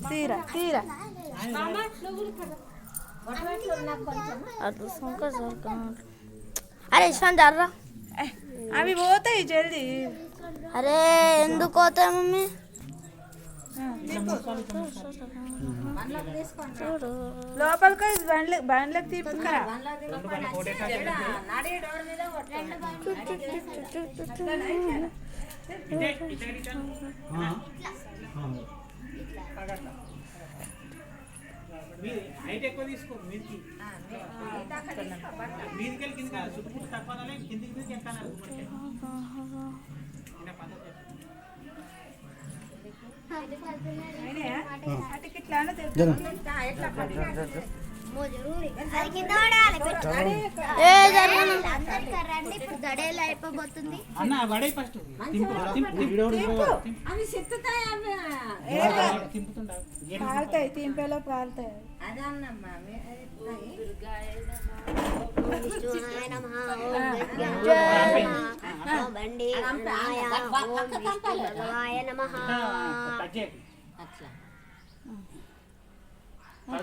తీరా తీరా అరే ఇష్టాన్ జర్రా అవి పోతాయి జల్దీ. అరే ఎందుకు పోతాయి మమ్మీ? లోపలికి బండ్లకు తీసుకురా. హైట్ ఎక్కువ తీసుకో మీదికి మీదికి కింద చుట్టుముట్టు తక్కువ కిందికి మీదకి ఎక్కాలి. అయిపోతుంది అన్న వడే ఫస్ట్ పాలుతాయి తింపేలో పాలుతాయి.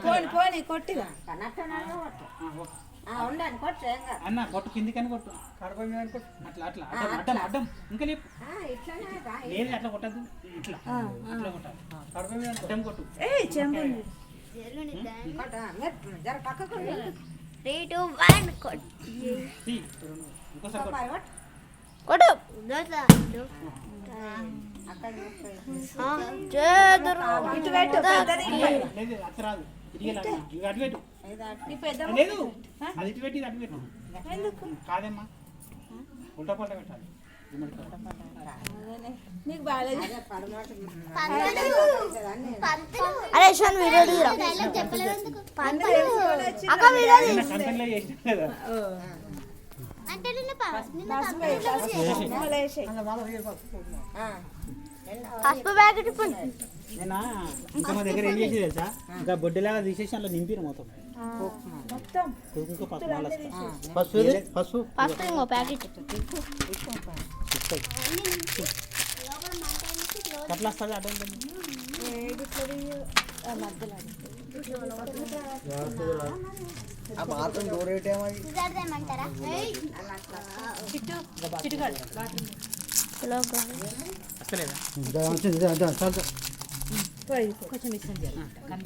పోని పోని కొట్టిగా అన్న కొట్టు కిందికని కొట్టు అట్లా అట్లా అడ్డం అడ్డం ఇంకా లేదు అట్లా కొట్టద్దు ఇట్లా ఇట్లా కొట్టాలి అడ్డం కొట్టు. లేదు అది ఇటు పెట్టి అటు పెట్టు కాదమ్మా ఉల్టా పల్టా పెట్టాలి. అరే యశ్వంత్ వీడియో తీరా అక్క వీడియో కంపెనీలో చేసిన కదా పసుపు ప్యాకెట్ నేనా ఇంకా మా దగ్గర ఏం చేసి తెలుసా ఇంకా బొడ్డలాగా తీసేసి అలా నింపిన మొత్తం పసుపు పసుపు పసుపు ఇంకో ప్యాకెట్ ఎట్లా వస్తుంది అడ్డం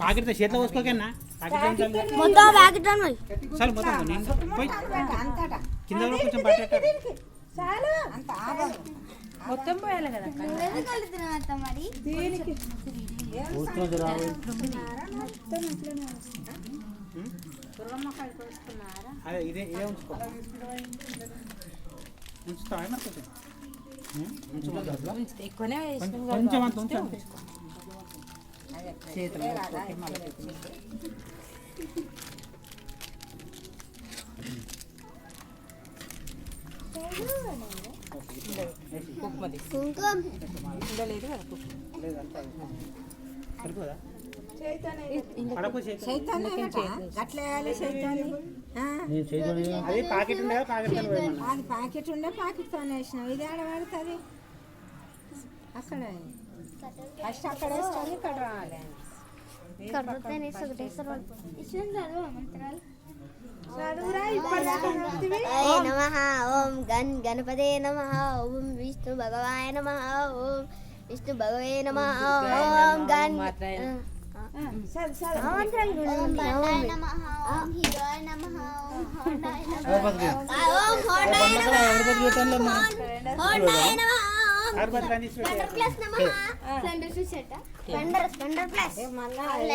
పాకెట్ చేతిలో పోసుకోకన్నా మొత్తం ప్యాకెట్ చాలు మొత్తం పోయి కింద కొంచెం పట్టేట మొత్తం పోయాలి కదా. అదే ఇదే ఇదే ఉంచుకో ఉంచుతావా ఎక్కువనే కొంచెం అంత ఉంచు చేతులు అది పాకెట్ ఉండే ప్యాకెట్ ఉండే ప్యాకెట్ తో వేసినాం. ఇది ఆడ పడుతుంది అక్కడ ఫస్ట్ అక్కడ వేసుకొని ఇక్కడ రావాలి. ఓం గణపతే నమః ఓం విష్ణు భగవాయ నమః ఓం విష్ణు భగవే నమః ఓం స్ప్లెండర్ ప్లస్